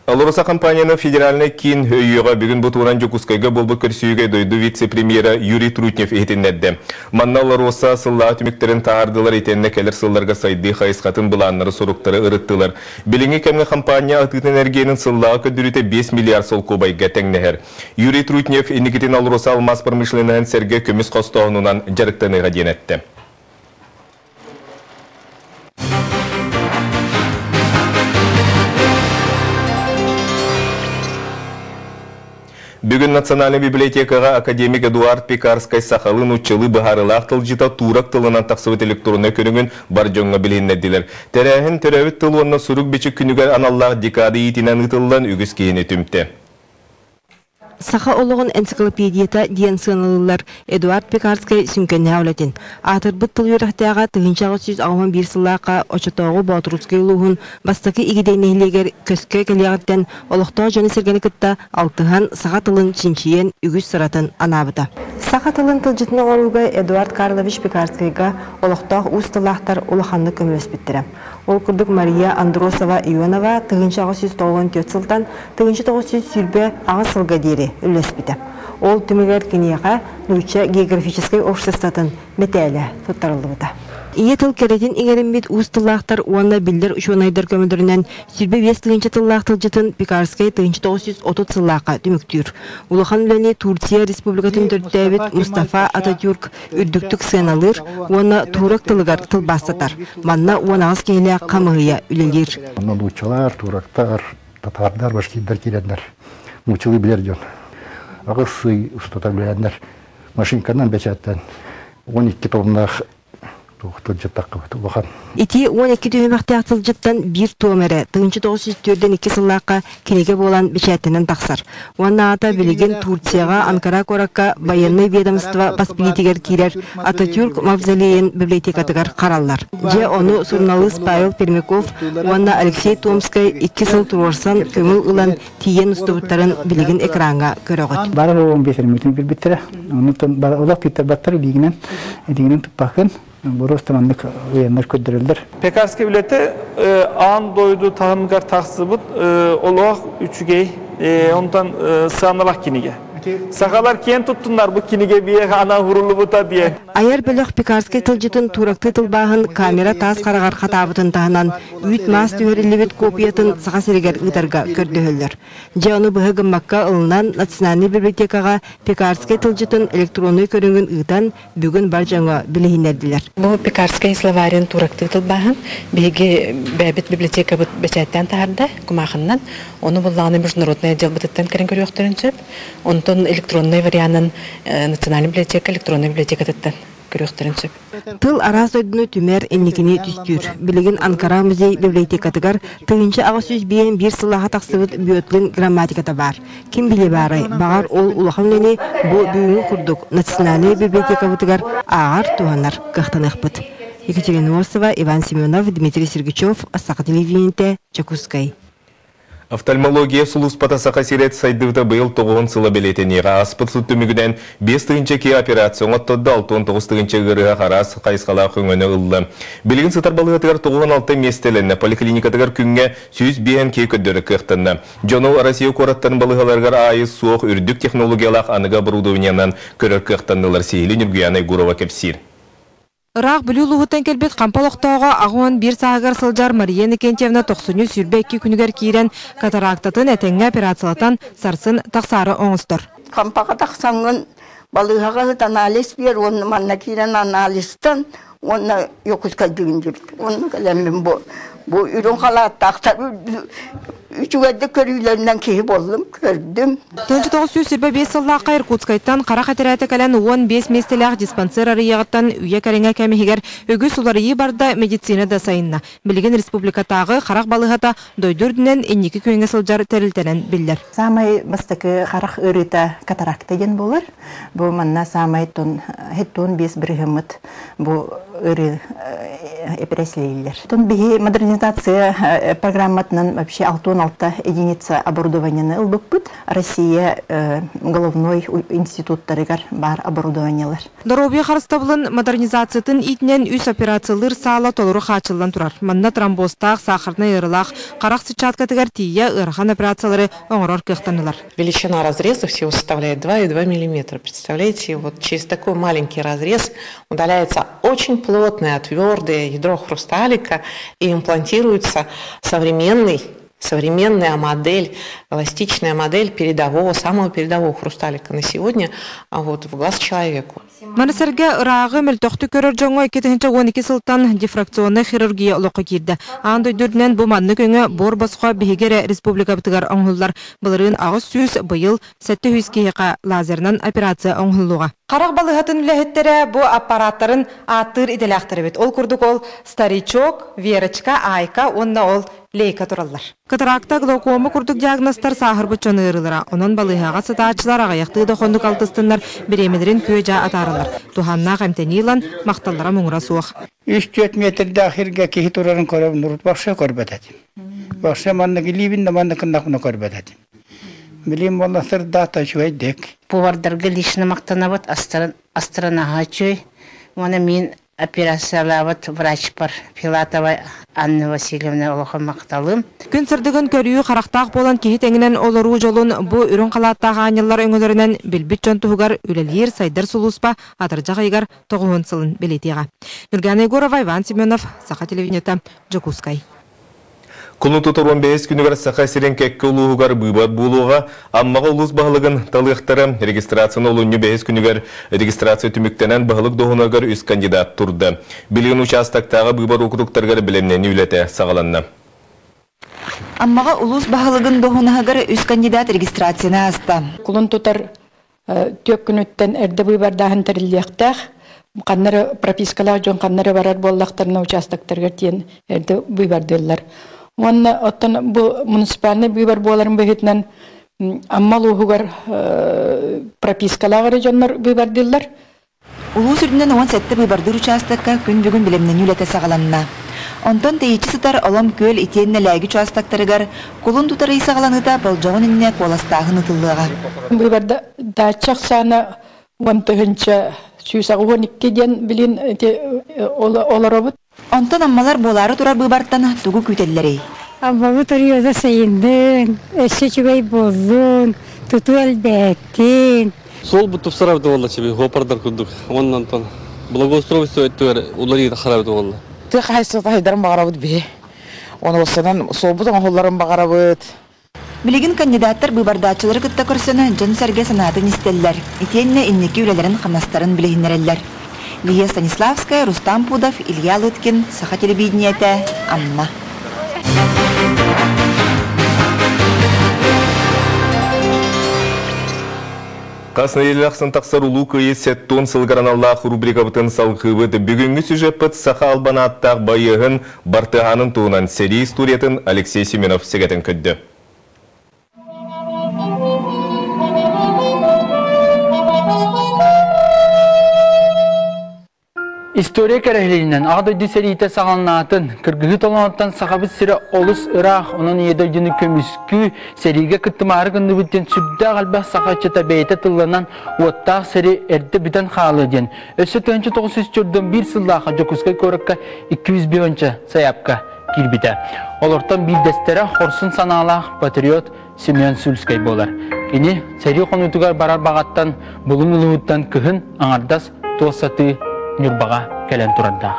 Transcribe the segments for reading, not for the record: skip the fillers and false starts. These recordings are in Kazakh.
Алороса компанияның федеральный кин өйеға бүгін бұтуыран жүкускайға болбы көрсүйге дойду вице-премьера Юрий Трутнев етіннәдді. Манна Алороса сылла түміктерін тағардылар етеніне келер сылларға сайды қайысқатын бұланлары соруқтары ұрыттылар. Біліңі кәмгі компания атыт энергияның сыллаға көдіріте 5 миллиард сол көбайға тәңнәхер. Юрий Трутнев енікетін Алороса алмаз промышленнен сәрге көміс қостауынынан жарықтаныға денетті. Бүгін Национальный библиотекаға академик Эдуард Пекарскай сақалын ұчылы бағарылақ тылжыта турак тылынан тақсывыт электронны көріңін бар жоңға біліннәдділер. Тәрәхін төрәвіт тыл онына сұрук бечі күнігер аналлақ декады етінен ұтылдан үгіз кейіне түмті. Саха олығын энциклопедията диен сынылылар Эдуард Пекарскай сүмкенне аулетін. Атыр бұт тыл үйрақтаға тұғыншағы сөз ауын бір сыллаға очытауғы Батырускай ұлығын бастақы игідейнейлегер көске келеғаттен олықтау жөні сергені күтті алтыған саха тылын чинчиен үгіз сыратын анабыда. Саха тылын тылжытын олуға Эдуард Карлович Пекарскайға олықтау ұз тылақтар олықанны көмілес біттірі. Ол күрдік Мария Андросова Ионова тұғыншағы сөз тоғын төт сылтан тұғыншы тоғы сөз сүрбе аңы сылға дейірі үлес біті. Ол түмігер кенеға нүйче географическай обществотын метәлі тұттарылды бұта. Ие тыл керетін еңерін бет ұз тыллақтар уанна білдер үшуанайдар көмілдірінен сүрбе 5 тылынчы тыллақ тылжытын Пекарскай тығынчы 930 тыллаққа түміктүйір. Улахан біліне Турция Республикатын түрттәбет Мустафа Ататюрк үрдіктік сыналыр, уанна турак тылығар тылбастатар. Манна уанағыз кейлі қамығыя үлелер. Лучалар, турактар, татардар, башкидар келендер. Мучылы білер жон. Ағысы ұстатар білендер. Машинканан бәчаттан 12 томнақ Ити 12 түймәқтәк тылжыттан бір томәрі тұғынчы 904-ден 2 сыллаққа кенеге болан бешәттінен тақсар. Уанна ата білеген Турцияға, Анкара коракка военный ведомство паспилитигер кирер Ататюрк мавзолейін библиотекатығар қаралар. Же оны журналист Павел Пермяков, уанна Алексей Томскай 2 сыл тұрорсан көңіл ұлан тиен ұстыбыттарын білеген экранға көріғыт. Бары 15 мүтін бір біттірі, олақ биттер баттары дегінен тұппақын. Burası uyanlar kötürüldür. Pekarski bileti an doydu tahımgar taksıbıt olarak üçgey ondan sığanalak kinige. Sakalar kiyen tuttunlar bu kinige bir ana hurulu buta diye. Ayar bölük Pekarski tılcıtın turaklı tılbağın kamera tas karagar katabıtın tahınan üyt mas tühörillibet kopiyatın sağa seriger ıdarga kördühüller. Canı bıhıgın makka ılınan Naциональный библиотекаға Pekarski tılcıtın elektronu körüngün ıdan bugün barcana bilehinlerdiler. Bu Pekarski slovarin turaklı tılbağın bege bebet biblioteka beçetten taharda kumağından onu bullağını bir narodnaya jalbıtıttan keren körüyoqtарын söp. Ondan электронный вариантын Национальный библиотека электронный библиотека таттан көрөктөрүн сөп. Тыл арас өйдүнө түмөр энникини түстүр. Билеген Анкара музей библиотекатыгар тыгынчы агыс 101 бир сылага таксыбыт биотлин грамматиката бар. Ким биле бары багар ол улахамлени бу бүгүн курдук Национальный библиотека бутыгар агар туганар кыктаныппыт. Екатерина Носова, Иван Семенов, Дмитрий Сергачев, Астака телевидениете, Чакускай. Офтальмология сулус патасақа сирет сайдывда был тоғын сыла белетенеға аспыт сүттімігіден 5 тыгынча операцион оттады 6-9 тыгынча ғырыға қарас қайысқала күңіні ұлды. Білген сытар балығатығар 96 местелені поликлиникатығар күнге 100 бейін кей көддері қықтынны. Жону Россия қораттарын балығаларғар айыз суық үрдік технологиялақ аныға бұрудуынянан көрір қықтыннылар сейілі Нюргуяна Игурова кепсир. Рақ білу лұғыттан келбет қампалықтауға ағуан бір сағығар сылжар Мария Никентьевна 90 сүрбе 2 күнігер кейрен катарактатын әтенге операциялатан сарсын тақсары оңыстыр. Қампаға тақсаңын балығаға анализ бер, оны манна кейрен анализтан, оны йокыз кәлдігін жүрді. Оны кәлемін бұл үрін қалат тақтар Üçügədə körüylerindən keyif oldum, gördüm. 1925 сыллаққа Иркутскайттан қара қатырәті кәлін 15 местеләқ диспансер арыяғыттан үйе кәріңе кәмігер үгі суларыйы барда медицинада сайынна. Білген республикатағы қарақ балығата дойдырдінен 12 күйінгі сылжар тәрілтенен білдер. Самай бастықы қарақ өріті катаракта ген болыр. Бұл манна самай тон 5 бірігіміт. Бұл ыры эпреслейлер. Тон биги модернизация программатынан вообще 6 единица оборудованияны ылбыппыт. Россия головной институттарыгар бар оборудованиялар. Доробия харыстабылын модернизациятын итнен үс операциялар сала толыру хачылдан турар. Манна тромбостақ, сахарный ырылақ, қарақ сычаткатыгар тия ырхан операциялары оңырор кықтанылар. Величина разреза всего составляет 2,2 мм. Представляете, вот через такой маленький разрез удаляется очень плотное, твердое ядро хрусталика и имплантируется современная модель, эластичная модель самого передового хрусталика на сегодня в глаз человеку. Манасырга ырағы мөлтөқтү көрөр жоңой 2012 сылтан дифракционный хирургия олықы кирді. Аңды дүрдінен бұл манны көңі бор басқа бігегері республика бітігер оңғылдар. Бұлырын ағыз сүйіз бұйыл сәтті хүйскейіға лазернан операция оңғылуға. Қарақ балығатын үләхеттері бұл аппараттарын аттыр иделяқтыры бет. Ол күрдік ол старичок, верочка, айка, онна ол лейка тұралар. Катаракта глаукома күрдік диагностар сахар бұчаны ырылыра. Онын балығаға сатачылар ағаяқты да қондық алтыстынлар беремедерін көйжа атарылар. Туханна қамтенилан мақталлара мұңыра суық. 3-4 метрді ақырға кейі тұрарын көріп нұрыт бақша көрбәтәді. Бақша маннығы либін наманны кындақына көрбәтәді. Білім боласыр дата жуай дек. Повардарға лишні мақтанабыт астранаға жуй. Оны мен операциялабыт врач бар. Филатова Анна Васильевна олығы мақталым. Күн сырдығын көріу қарақтақ болан кейі тәңінен олару жолын бұ үрін қалаттағы анялар өңілерінен білбіт жон тұғығар үлелер сайдар сұлуспа атыржақ айғар тоғуын сылын белетеға. Нұрган Егорова, Иван Семенов, Сақа телевидениета, Джокускай. Кулун тутурун 5 күнігер сақа сирен кәккі ұлуғығар бұйбат бұлуға, аммаға ұлыс бағылығын талықтары регистрацияны олуны 5 күнігер регистрация түміктенен бағылық доғынығар үз кандидат тұрды. Білген участақтағы бұйбат оқытықтарғар білемнен үйлеті сағаланны. Аммаға ұлыс бағылығын доғынығар үз кандидат регистрацияны аста. Кулун тутар төк күнүттен әрді бұйбардағын тірілдіқтақ, қаннары пропискалар жон қаннары барар боллақтарына участақтарғар тен әрді бұйбардылар. Онна оттан бу муниципальный бүйбар боларын бөгетнен аммал уғығар пропискалағары жонлар бүйбардылар. Улуу сүрдінен оған сәтті бүйбардыр участакка күн бүгін білемнен үлеті сағаланна. Онтан тейічі сытар олам көл итенне ләгі участактарыгар кулун тутары сағаланыда болжауын инне қоластағын ұтылыға. Бүйбарда датчақ саны 10-тығынча сүйсағы 12 ден білін оларобыт. Онтан аммалар болары турар бүйбарттан тугу күтеллерей. Аммалы тұрыйода сайындың, өсі чүгай болдың, тұту әлбәттің. Сол бұттып сарабды олла чебе, ғопардар күндік. Оннан тон благоустройство өттігер уларыйды қарабды олла. Тек қайсықты хайдарын бағарабыд бе. Оны осынан сол бұтын қоларын бағарабыд. Білеген кандидаттар бүйбардачылары күтті көрсіні жын сәрге санатын істелілер. Итенне иннекі үлелерін қамастарын білегінерелер. Лия Станиславская, Рустам Пудов, Илья Лыткин, Саха телевидениета, Амма. Қасына еліқсын тақсар ұлу көйе сәттон сылғараналлақ рубрика бұтын салғыбыды. Бүгінгі сюжет Саха албанаттақ байығын бартығанын туынан сәрі историятын Алексей Семенов сегетін көдді. История кәрәхлерінен ағдайды сәрейті сағалынатын, кіргігі толанаттан сақабыз сірі олыс ұрақ, оның едіргені көміскü сәрейге күттімары күнді бүттен сүрді қалбақ сақачыта бәйті тылынан оттақ сәрі әрді бүтін қалы ден. Өсі 1904-ден бір сыллаға Жокускай көрікке 205-ші саяпқа кірбіті. Олыртан бір дәстері қорсын саналақ патриот Семен Сульскай болар. Кені сәрей қонутығар барар бағаттан бұлың ұлығыттан күхін аңардас тоқсаты Нюрбаға кәлен тұрады.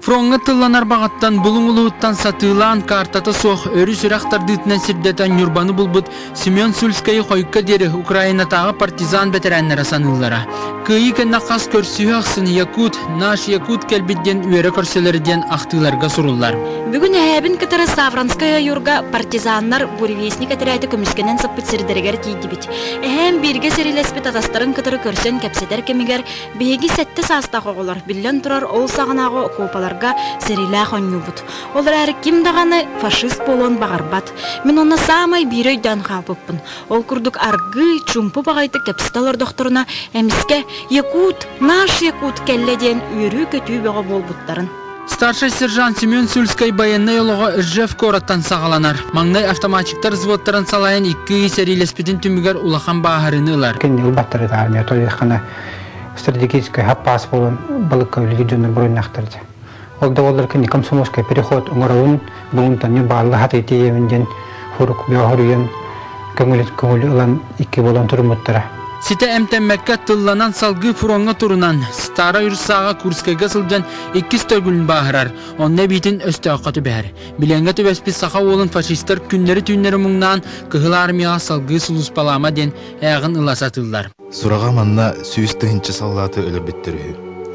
Фронға тылланар бағаттан бұлың ұлығыттан сатылан картаты соқ өрі сүрақтарды үтінен сірдетен Нюрбаны бұлбыт Семен Сульскайы қойыққа дері Украинатағы партизан бәтерәнлері санылылары. кыйы кенна қас көрсүйі ақсын Якут, наш Якут кәлбедден үйері көрселерден ақтыларға сұрулар. Бүгін әйәбін кітары Савранская юрга партизаннар буревесник әтірәйті көміскенен саппыт сірдерігер тейді бит. Әйәм бірге сәрелеспет атастарын кітары көрсен кәпсетер кемігер бейгі сәтті састақ оғылар. Білден тұрар ол сағынағы окупаларға сәрелі қоню бұд. Олар әрі кім дағаны фашист болуын бағарбат. Мен оны самай бір өйдан қалпыппын. Ол күрдік арғы чумпы бағайты кәпсеталар доқторына әміске Якут, наш Якут кәлледен үйірі көтүй беға бол бұттарын. Старший сержант Семен Сульскай баяннай олығы Ижев кораттан сағаланар. Маңнай автоматчиктар зводтарын салайын 2 серилеспетін түмігер улахан бағарынылар. Кен ұлбаттары да армия тояқана стратегический хаппас болын балыққа үлігі жөнір бұрын ақтырды. Олда олар кен комсомольская переход оңырауын бұлынтан барлы хаты тейемінден хұрық беғырыйын көңілі ұлан 2 болан тұрмыттыра. Сите әмтәммәккә тылланан салгы фуронга турунан стара юрсаға Курскайга сылжан 2 төгүлін бағырар. Онна битин өстөққа түбәр. Биленге түбәспі сақа олын фашистер күннері түйнері мұңнан кығыл армияға салгы сулус балама ден әғын ыласатылдар. Сураға манна сүйістігінші саллаты өлір біттірі.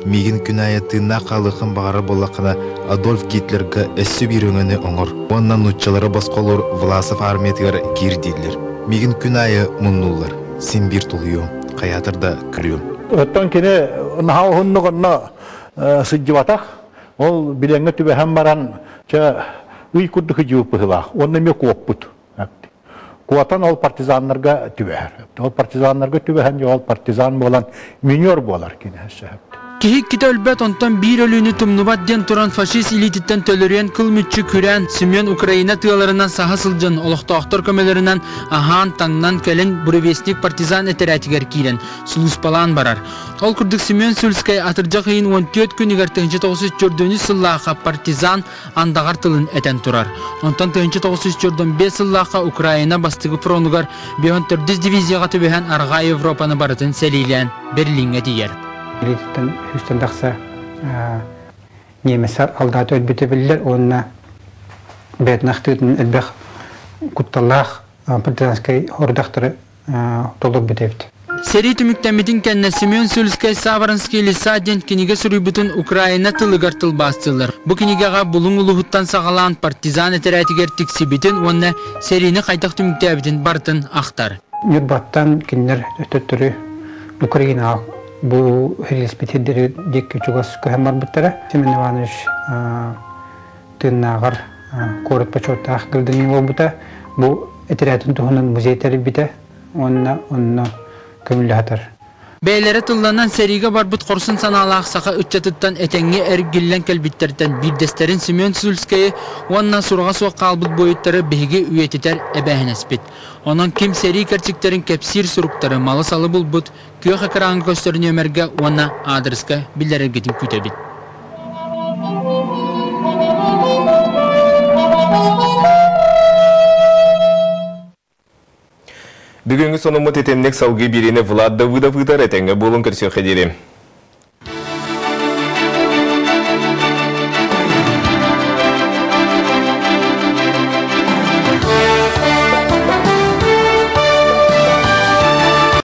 Мегін күн аяттығына қалықын бағары болақына Адольф Гитлерға әсі бір өңіні оңыр. Оннан ұтчалары басқолыр Власов армиятығар кер дейділер. Мегін күн айы мұннулар. Сен бір тұлыйым, қаятырда күліем. Өттен кені нағау ғыннығынна сұджыватақ, ол біленгі түбі әм баран ұй күрдігі жуып бұғылақ, оны ме қуып бұд. Қуатан ол партизанларға түбі әр. Ол партизанларға түбі әм ол партизан болан минер болар кені әсі. Кихик ките өлбәт онтан бір өліні тұмнубат ден тұран фашист элититтен төлірен кылмүтчі күрән Семен Украина тыаларынан саха сылжан олықтақтар көмелерінен ахан таңнан кәлін буревестник партизан әтерәтігер кейлен сулус балан барар. Ол күрдік Семен Сульскай атыржақ айын 14 күн егер 1994 сыллаға партизан андағар тылын әтен тұрар. Онтан 1995 сыллаға Украина бастығы фронугар 54 дивизияға төбеген арға Европаны барытын сәлейлен Берлинге дейер. Элититтен хүстен дақса немесар алдаты өлбеті білдер, онына бәтінақтығын әлбәқ күтталлақ партизанскай ордақтары толып бітевді. Сери түміктәметін кәнне Семен Сульскай Савранский лиса ден кенеге сүрібітін Украина тылығар тыл бастылар. Бұ кенегеға бұлың ұлығыттан сағалан партизан әтерәтігер тіксібітін, онына серіні қайтақ түміктәбітін бартын ақтар. Юрбаттан кеннер өттірі Украина bu helispetleri dik küçüğüs köhemar bittara. Semen Ivanoviç tığnağar korut paçorta akıldığını olbuta. Bu etiratın tuğunun muzeyteri bite. Onna kömüllü hatar. Beylere tıllanan seriga barbut korsun sanalaq saqa ütçatıttan etenge ergillen kelbitterden bir desterin Semyon Sульскайы ondan surga soq qalbıt boyutları behige üyetiter ebehnesbit. Onun kim seri kerçiklerin kepsir surukları malı salı bulbut köy ekran gösterin ömerge ona adreska billere gidip kütebit. Бүгінгі сонымы тетеннек салғы берені Влад Давыдов ұтар әтенгі болын кірсе қедері.